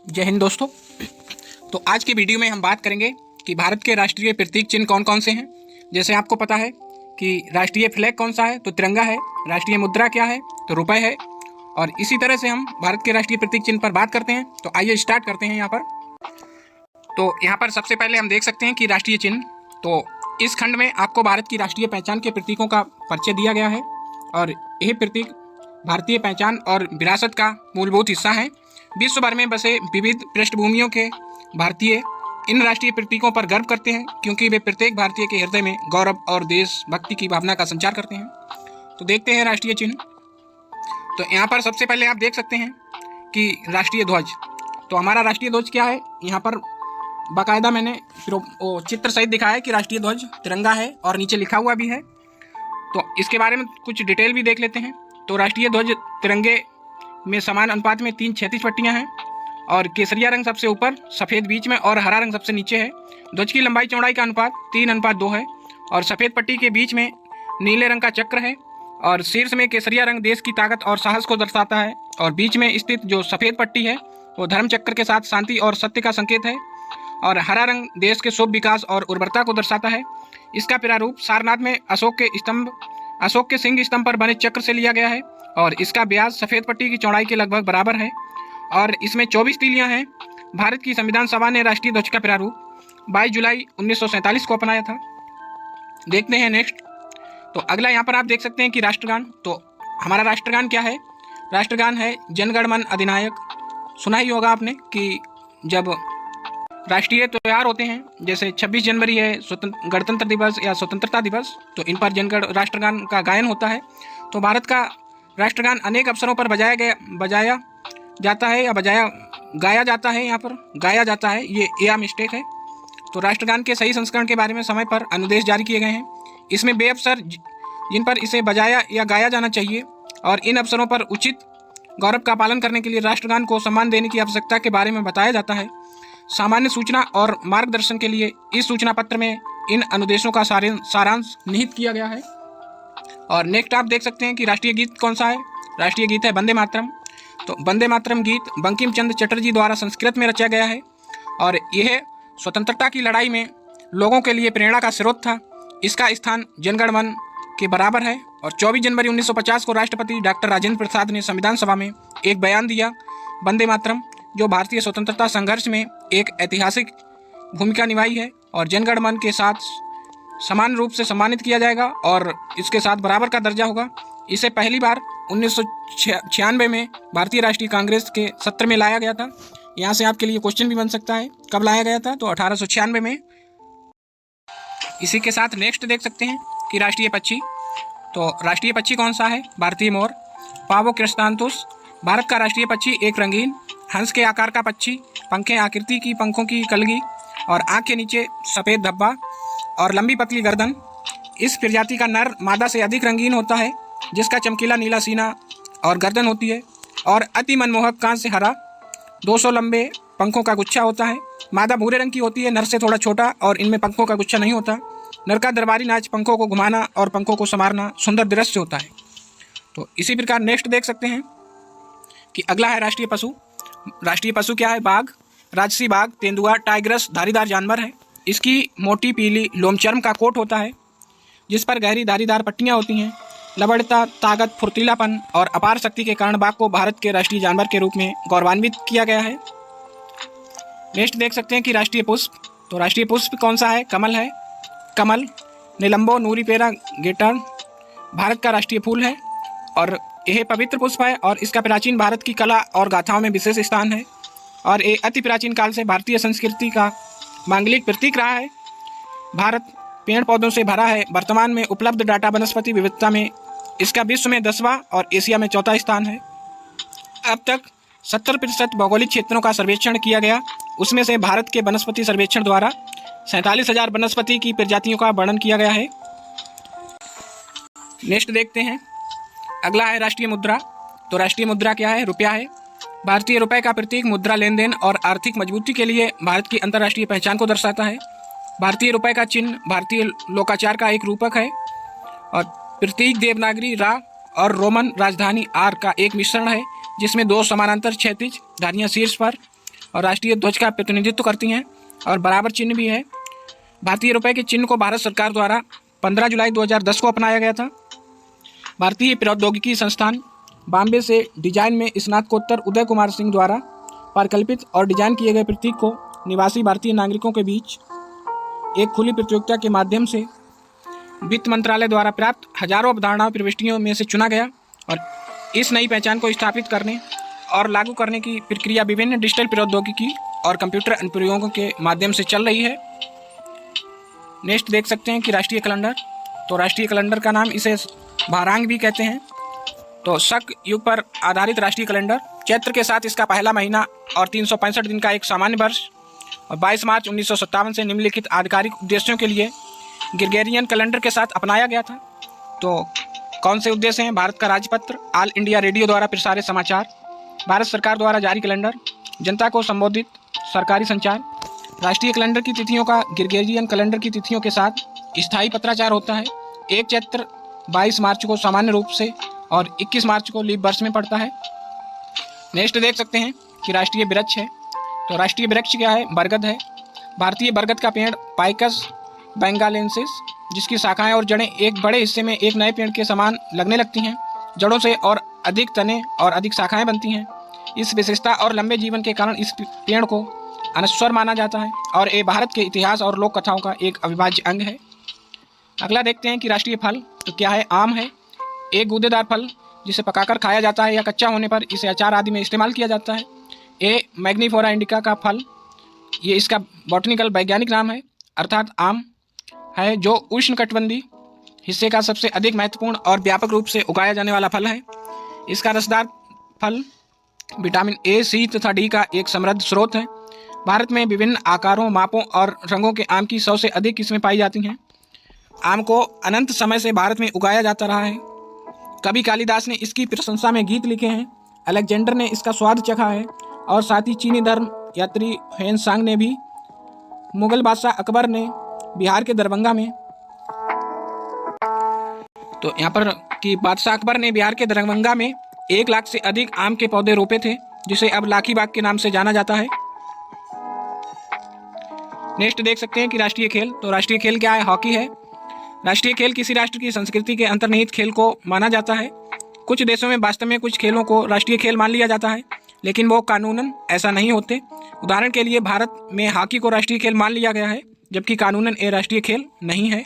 जय हिंद दोस्तों। तो आज के वीडियो में हम बात करेंगे कि भारत के राष्ट्रीय प्रतीक चिन्ह कौन कौन से हैं। जैसे आपको पता है कि राष्ट्रीय फ्लैग कौन सा है, तो तिरंगा है। राष्ट्रीय मुद्रा क्या है, तो रुपए है। और इसी तरह से हम भारत के राष्ट्रीय प्रतीक चिन्ह पर बात करते हैं। तो आइए स्टार्ट करते हैं। यहाँ पर सबसे पहले हम देख सकते हैं कि राष्ट्रीय चिन्ह, तो इस खंड में आपको भारत की राष्ट्रीय पहचान के प्रतीकों का परिचय दिया गया है और यह प्रतीक भारतीय पहचान और विरासत का मूलभूत हिस्सा है। विश्व भर में बसे विविध पृष्ठभूमियों के भारतीय इन राष्ट्रीय प्रतीकों पर गर्व करते हैं, क्योंकि वे प्रत्येक भारतीय के हृदय में गौरव और देशभक्ति की भावना का संचार करते हैं। तो देखते हैं राष्ट्रीय चिन्ह। तो यहाँ पर सबसे पहले आप देख सकते हैं कि राष्ट्रीय ध्वज। तो हमारा राष्ट्रीय ध्वज क्या है, यहाँ पर बाकायदा मैंने चित्र सहित दिखाया है कि राष्ट्रीय ध्वज तिरंगा है और नीचे लिखा हुआ भी है। तो इसके बारे में कुछ डिटेल भी देख लेते हैं। तो राष्ट्रीय ध्वज तिरंगे में समान अनुपात में 3 क्षैतिज पट्टियां हैं और केसरिया रंग सबसे ऊपर, सफ़ेद बीच में और हरा रंग सबसे नीचे है। ध्वज की लंबाई चौड़ाई का अनुपात 3:2 है और सफ़ेद पट्टी के बीच में नीले रंग का चक्र है और शीर्ष में केसरिया रंग देश की ताकत और साहस को दर्शाता है और बीच में स्थित जो सफ़ेद पट्टी है वो धर्म चक्र के साथ शांति और सत्य का संकेत है और हरा रंग देश के शुभ विकास और उर्वरता को दर्शाता है। इसका प्रारूप सारनाथ में अशोक के सिंह स्तंभ पर बने चक्र से लिया गया है और इसका व्यास सफ़ेद पट्टी की चौड़ाई के लगभग बराबर है और इसमें 24 तीलियां हैं। भारत की संविधान सभा ने राष्ट्रीय ध्वज का प्रारूप 22 जुलाई 1947 को अपनाया था। देखते हैं नेक्स्ट। तो अगला यहाँ पर आप देख सकते हैं कि राष्ट्रगान। तो हमारा राष्ट्रगान क्या है, राष्ट्रगान है जन गण मन अधिनायक। सुना ही होगा आपने कि जब राष्ट्रीय त्यौहार होते हैं, जैसे 26 जनवरी है, गणतंत्र दिवस या स्वतंत्रता दिवस, तो इन पर जनगण राष्ट्रगान का गायन होता है। तो भारत का राष्ट्रगान अनेक अवसरों पर गाया जाता है। यहाँ पर गाया जाता है, ये मिस्टेक है। तो राष्ट्रगान के सही संस्करण के बारे में समय पर अनुदेश जारी किए गए हैं। इसमें वे अवसर जिन पर इसे बजाया या गाया जाना चाहिए और इन अवसरों पर उचित गौरव का पालन करने के लिए राष्ट्रगान को सम्मान देने की आवश्यकता के बारे में बताया जाता है। सामान्य सूचना और मार्गदर्शन के लिए इस सूचना पत्र में इन अनुदेशों का सारांश निहित किया गया है। और नेक्स्ट आप देख सकते हैं कि राष्ट्रीय गीत कौन सा है। राष्ट्रीय गीत है वंदे मातरम। तो वंदे मातरम गीत बंकिम चंद्र चटर्जी द्वारा संस्कृत में रचा गया है और यह स्वतंत्रता की लड़ाई में लोगों के लिए प्रेरणा का स्रोत था। इसका स्थान जनगण मन के बराबर है और 24 जनवरी 1950 को राष्ट्रपति डॉक्टर राजेंद्र प्रसाद ने संविधान सभा में एक बयान दिया। वंदे मातरम जो भारतीय स्वतंत्रता संघर्ष में एक ऐतिहासिक भूमिका निभाई है और जनगण मन के साथ समान रूप से सम्मानित किया जाएगा और इसके साथ बराबर का दर्जा होगा। इसे पहली बार 1996 में भारतीय राष्ट्रीय कांग्रेस के सत्र में लाया गया था। यहाँ से आपके लिए क्वेश्चन भी बन सकता है, कब लाया गया था, तो 1896 में। इसी के साथ नेक्स्ट देख सकते हैं कि राष्ट्रीय पक्षी। तो राष्ट्रीय पक्षी कौन सा है, भारतीय मोर पावो क्रिस्तांतुस। भारत का राष्ट्रीय पक्षी एक रंगीन हंस के आकार का पक्षी, पंखे आकृति की पंखों की कलगी और आँख के नीचे सफ़ेद धब्बा और लंबी पतली गर्दन। इस प्रजाति का नर मादा से अधिक रंगीन होता है, जिसका चमकीला नीला सीना और गर्दन होती है और अति मनमोहक कांच से हरा 200 लंबे पंखों का गुच्छा होता है। मादा भूरे रंग की होती है, नर से थोड़ा छोटा और इनमें पंखों का गुच्छा नहीं होता। नर का दरबारी नाच पंखों को घुमाना और पंखों को संवारना सुंदर दृश्य होता है। तो इसी प्रकार नेक्स्ट देख सकते हैं कि अगला है राष्ट्रीय पशु। राष्ट्रीय पशु क्या है, बाघ। राजसी बाघ तेंदुआ टाइग्रस धारीदार जानवर है। इसकी मोटी पीली लोमचर्म का कोट होता है, जिस पर गहरी धारीदार पट्टियाँ होती हैं। लवणता, ताकत, फुर्तीलापन और अपार शक्ति के कारण बाघ को भारत के राष्ट्रीय जानवर के रूप में गौरवान्वित किया गया है। नेक्स्ट देख सकते हैं कि राष्ट्रीय पुष्प। तो राष्ट्रीय पुष्प कौन सा है, कमल है। कमल निलंबो नूरीपेरा गेटर भारत का राष्ट्रीय फूल है और यह पवित्र पुष्प है और इसका प्राचीन भारत की कला और गाथाओं में विशेष स्थान है और ये अति प्राचीन काल से भारतीय संस्कृति का मांगलिक प्रतीक रहा है। भारत पेड़ पौधों से भरा है। वर्तमान में उपलब्ध डाटा वनस्पति विविधता में इसका विश्व में 10वां और एशिया में 4था स्थान है। अब तक 70% भौगोलिक क्षेत्रों का सर्वेक्षण किया गया, उसमें से भारत के वनस्पति सर्वेक्षण द्वारा 47,000 वनस्पति की प्रजातियों का वर्णन किया गया है। नेक्स्ट देखते हैं, अगला है राष्ट्रीय मुद्रा। तो राष्ट्रीय मुद्रा क्या है, रुपया है। भारतीय रुपये का प्रतीक मुद्रा लेन देन और आर्थिक मजबूती के लिए भारत की अंतर्राष्ट्रीय पहचान को दर्शाता है। भारतीय रुपये का चिन्ह भारतीय लोकाचार का एक रूपक है और प्रतीक देवनागरी रा और रोमन राजधानी आर का एक मिश्रण है, जिसमें 2 समानांतर क्षैतिज धारियाँ शीर्ष पर और राष्ट्रीय ध्वज का प्रतिनिधित्व करती हैं और बराबर चिन्ह भी है। भारतीय रुपये के चिन्ह को भारत सरकार द्वारा 15 जुलाई 2010 को अपनाया गया था। भारतीय प्रौद्योगिकी संस्थान बॉम्बे से डिजाइन में स्नातकोत्तर उदय कुमार सिंह द्वारा परिकल्पित और डिजाइन किए गए प्रतीक को निवासी भारतीय नागरिकों के बीच एक खुली प्रतियोगिता के माध्यम से वित्त मंत्रालय द्वारा प्राप्त हजारों अवधारणा प्रविष्टियों में से चुना गया और इस नई पहचान को स्थापित करने और लागू करने की प्रक्रिया विभिन्न डिजिटल प्रौद्योगिकी और कंप्यूटर अनुप्रयोगों के माध्यम से चल रही है। नेक्स्ट देख सकते हैं कि राष्ट्रीय कैलेंडर। तो राष्ट्रीय कैलेंडर का नाम इसे भारांग भी कहते हैं। तो शक युग पर आधारित राष्ट्रीय कैलेंडर चैत्र के साथ इसका पहला महीना और 365 दिन का एक सामान्य वर्ष और 22 मार्च 1957 से निम्नलिखित आधिकारिक उद्देश्यों के लिए ग्रेगोरियन कैलेंडर के साथ अपनाया गया था। तो कौन से उद्देश्य हैं? भारत का राजपत्र, ऑल इंडिया रेडियो द्वारा प्रसारित समाचार, भारत सरकार द्वारा जारी कैलेंडर, जनता को संबोधित सरकारी संचार। राष्ट्रीय कैलेंडर की तिथियों का ग्रेगोरियन कैलेंडर की तिथियों के साथ स्थायी पत्राचार होता है। एक चैत्र 22 मार्च को सामान्य रूप से और 21 मार्च को लीप वर्ष में पड़ता है। नेक्स्ट देख सकते हैं कि राष्ट्रीय वृक्ष है। तो राष्ट्रीय वृक्ष क्या है? बरगद है। भारतीय बरगद का पेड़ पाइकस बेंगालेंसिस, जिसकी शाखाएं और जड़ें एक बड़े हिस्से में एक नए पेड़ के समान लगने लगती हैं। जड़ों से और अधिक तने और अधिक शाखाएं बनती हैं। इस विशेषता और लंबे जीवन के कारण इस पेड़ को अनश्वर माना जाता है और ये भारत के इतिहास और लोक कथाओं का एक अविभाज्य अंग है। अगला देखते हैं कि राष्ट्रीय फल तो क्या है? आम है। एक गूदेदार फल जिसे पकाकर खाया जाता है या कच्चा होने पर इसे अचार आदि में इस्तेमाल किया जाता है। ए मैग्नीफोरा इंडिका का फल, ये इसका बॉटनिकल वैज्ञानिक नाम है, अर्थात आम है, जो उष्णकटिबंधीय हिस्से का सबसे अधिक महत्वपूर्ण और व्यापक रूप से उगाया जाने वाला फल है। इसका रसदार फल विटामिन ए, सी तथा डी का एक समृद्ध स्रोत है। भारत में विभिन्न आकारों, मापों और रंगों के आम की 100 से अधिक किस्में पाई जाती हैं। आम को अनंत समय से भारत में उगाया जाता रहा है। कवि कालिदास ने इसकी प्रशंसा में गीत लिखे हैं। अलेक्जेंडर ने इसका स्वाद चखा है और साथ ही चीनी धर्म यात्री ह्वेनसांग ने भी। मुगल बादशाह अकबर ने बिहार के दरभंगा में, तो यहाँ पर कि बादशाह अकबर ने बिहार के दरभंगा में 1 लाख से अधिक आम के पौधे रोपे थे, जिसे अब लाखी बाग के नाम से जाना जाता है। नेक्स्ट देख सकते हैं कि राष्ट्रीय खेल। तो राष्ट्रीय खेल क्या है? हॉकी है। राष्ट्रीय खेल किसी राष्ट्र की संस्कृति के अंतर्निहित खेल को माना जाता है। कुछ देशों में वास्तव में कुछ खेलों को राष्ट्रीय खेल मान लिया जाता है, लेकिन वो कानूनन ऐसा नहीं होते। उदाहरण के लिए भारत में हॉकी को राष्ट्रीय खेल मान लिया गया है, जबकि कानूनन ये राष्ट्रीय खेल नहीं है।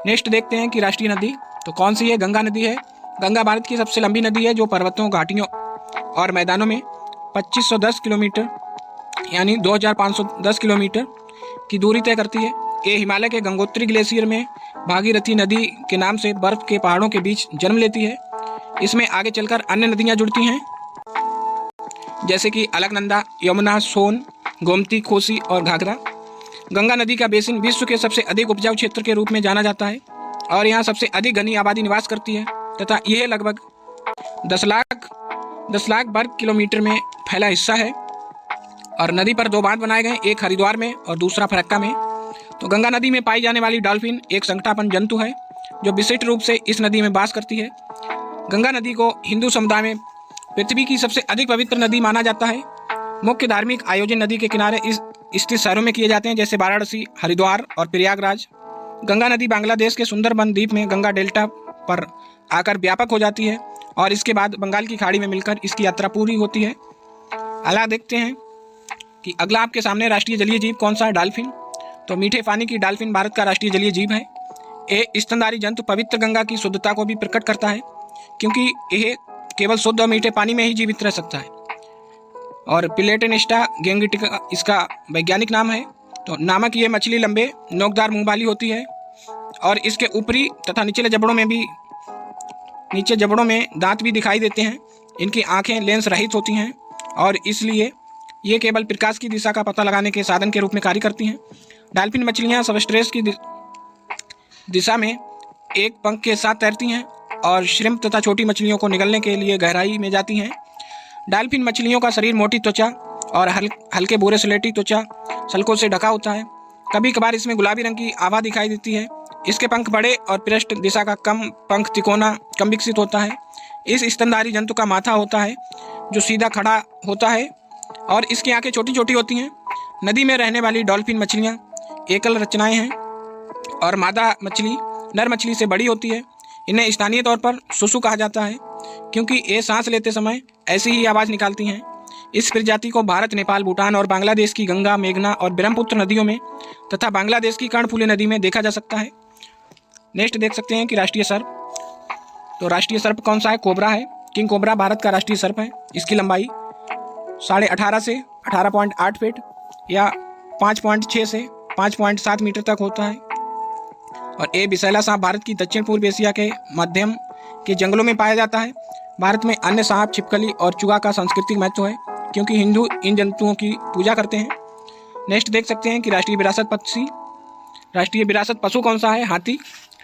नेक्स्ट देखते हैं कि राष्ट्रीय नदी तो कौन सी है? गंगा नदी है। गंगा भारत की सबसे लंबी नदी है, जो पर्वतों, घाटियों और मैदानों में 2510 किलोमीटर यानी 2510 किलोमीटर की दूरी तय करती है। ये हिमालय के गंगोत्री ग्लेशियर में भागीरथी नदी के नाम से बर्फ के पहाड़ों के बीच जन्म लेती है। इसमें आगे चलकर अन्य नदियां जुड़ती हैं, जैसे कि अलकनंदा, यमुना, सोन, गोमती, कोसी और घाघरा। गंगा नदी का बेसिन विश्व के सबसे अधिक उपजाऊ क्षेत्र के रूप में जाना जाता है और यहाँ सबसे अधिक घनी आबादी निवास करती है तथा यह लगभग 10 लाख वर्ग किलोमीटर में फैला हिस्सा है। और नदी पर 2 बांध बनाए गए, एक हरिद्वार में और दूसरा फरक्का में। तो गंगा नदी में पाई जाने वाली डॉल्फिन एक संकटापन्न जंतु है, जो विशिष्ट रूप से इस नदी में वास करती है। गंगा नदी को हिंदू समुदाय में पृथ्वी की सबसे अधिक पवित्र नदी माना जाता है। मुख्य धार्मिक आयोजन नदी के किनारे स्थित शहरों में किए जाते हैं, जैसे वाराणसी, हरिद्वार और प्रयागराज। गंगा नदी बांग्लादेश के सुंदरबन द्वीप में गंगा डेल्टा पर आकर व्यापक हो जाती है और इसके बाद बंगाल की खाड़ी में मिलकर इसकी यात्रा पूरी होती है। अगला देखते हैं कि अगला आपके सामने राष्ट्रीय जलीय जीव कौन सा है? डॉल्फिन। तो मीठे पानी की डॉल्फिन भारत का राष्ट्रीय जलीय जीव है। ये स्तनधारी जंतु पवित्र गंगा की शुद्धता को भी प्रकट करता है, क्योंकि यह केवल शुद्ध और मीठे पानी में ही जीवित रह सकता है। और पिलेटेनिस्टा गेंगिटिका इसका वैज्ञानिक नाम है। तो नामक ये मछली लंबे नोकदार मुंह वाली होती है और इसके ऊपरी तथा नीचे जबड़ों में दांत भी दिखाई देते हैं। इनकी आंखें लेंस रहित होती हैं और इसलिए ये केवल प्रकाश की दिशा का पता लगाने के साधन के रूप में कार्य करती हैं। डॉल्फिन मछलियाँ सबस्ट्रेस की दिशा में एक पंख के साथ तैरती हैं और श्रिम्प तथा छोटी मछलियों को निगलने के लिए गहराई में जाती हैं। डॉल्फिन मछलियों का शरीर मोटी त्वचा और हल्के भूरे स्लेटी त्वचा सल्कों से ढका होता है। कभी कभार इसमें गुलाबी रंग की आभा दिखाई देती है। इसके पंख बड़े और पृष्ठ दिशा का पंख तिकोना कम विकसित होता है। इस स्तनधारी जंतु का माथा होता है जो सीधा खड़ा होता है और इसकी आंखें छोटी छोटी होती हैं। नदी में रहने वाली डॉल्फिन मछलियाँ एकल रचनाएं हैं और मादा मछली नर मछली से बड़ी होती है। इन्हें स्थानीय तौर पर सुसु कहा जाता है क्योंकि ये सांस लेते समय ऐसी ही आवाज़ निकालती हैं। इस प्रजाति को भारत, नेपाल, भूटान और बांग्लादेश की गंगा, मेघना और ब्रह्मपुत्र नदियों में तथा बांग्लादेश की कर्णफुली नदी में देखा जा सकता है। नेक्स्ट देख सकते हैं कि राष्ट्रीय सर्प। तो राष्ट्रीय सर्प कौन सा है? कोबरा है। किंग कोबरा भारत का राष्ट्रीय सर्प है। इसकी लंबाई 18.5 से 18.8 फीट या 5.6 से 5.7 मीटर तक होता है। और ये विषैला सांप भारत की दक्षिण पूर्व एशिया के मध्यम के जंगलों में पाया जाता है। भारत में अन्य सांप, छिपकली और चूहा का सांस्कृतिक महत्व है क्योंकि हिंदू इन जंतुओं की पूजा करते हैं। नेक्स्ट देख सकते हैं कि राष्ट्रीय विरासत पक्षी। राष्ट्रीय विरासत पशु कौन सा है? हाथी।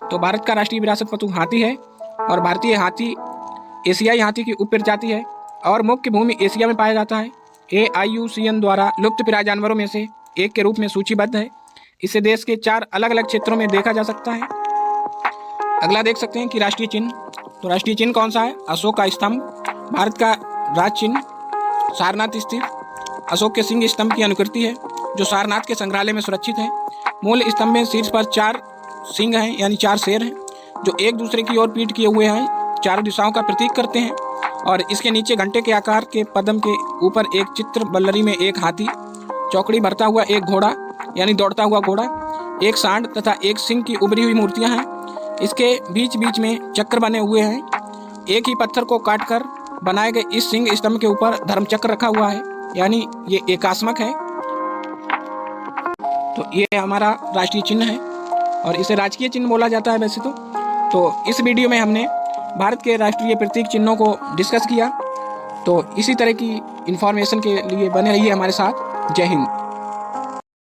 तो भारत का राष्ट्रीय विरासत पशु हाथी है और भारतीय हाथी एशियाई हाथी की उप प्रजाति है और मुख्य भूमि एशिया में पाया जाता है। AIUCN द्वारा लुप्तप्राय जानवरों में से एक के रूप में सूचीबद्ध है। इसे देश के 4 अलग अलग क्षेत्रों में देखा जा सकता है। अगला देख सकते हैं कि राष्ट्रीय चिन्ह। तो राष्ट्रीय चिन्ह कौन सा है? अशोक का स्तंभ। भारत का राज चिन्ह सारनाथ स्थित अशोक के सिंह स्तंभ की अनुकृति है जो सारनाथ के संग्रहालय में सुरक्षित है। मूल स्तंभ में शीर्ष पर 4 सिंह हैं यानी 4 शेर हैं जो एक दूसरे की ओर पीठ किए हुए हैं, चारों दिशाओं का प्रतीक करते हैं। और इसके नीचे घंटे के आकार के पद्म के ऊपर एक चित्र बल्लरी में एक हाथी, चौकड़ी भरता हुआ एक घोड़ा यानी दौड़ता हुआ घोड़ा, एक सांड तथा एक सिंह की उभरी हुई मूर्तियां हैं। इसके बीच बीच में चक्र बने हुए हैं। एक ही पत्थर को काटकर बनाए गए इस सिंह स्तंभ के ऊपर धर्मचक्र रखा हुआ है यानी ये एकात्मक है। तो ये हमारा राष्ट्रीय चिन्ह है और इसे राजकीय चिन्ह बोला जाता है वैसे तो इस वीडियो में हमने भारत के राष्ट्रीय प्रतीक चिन्हों को डिस्कस किया। तो इसी तरह की इन्फॉर्मेशन के लिए बने रहिए हमारे साथ। जय हिंद।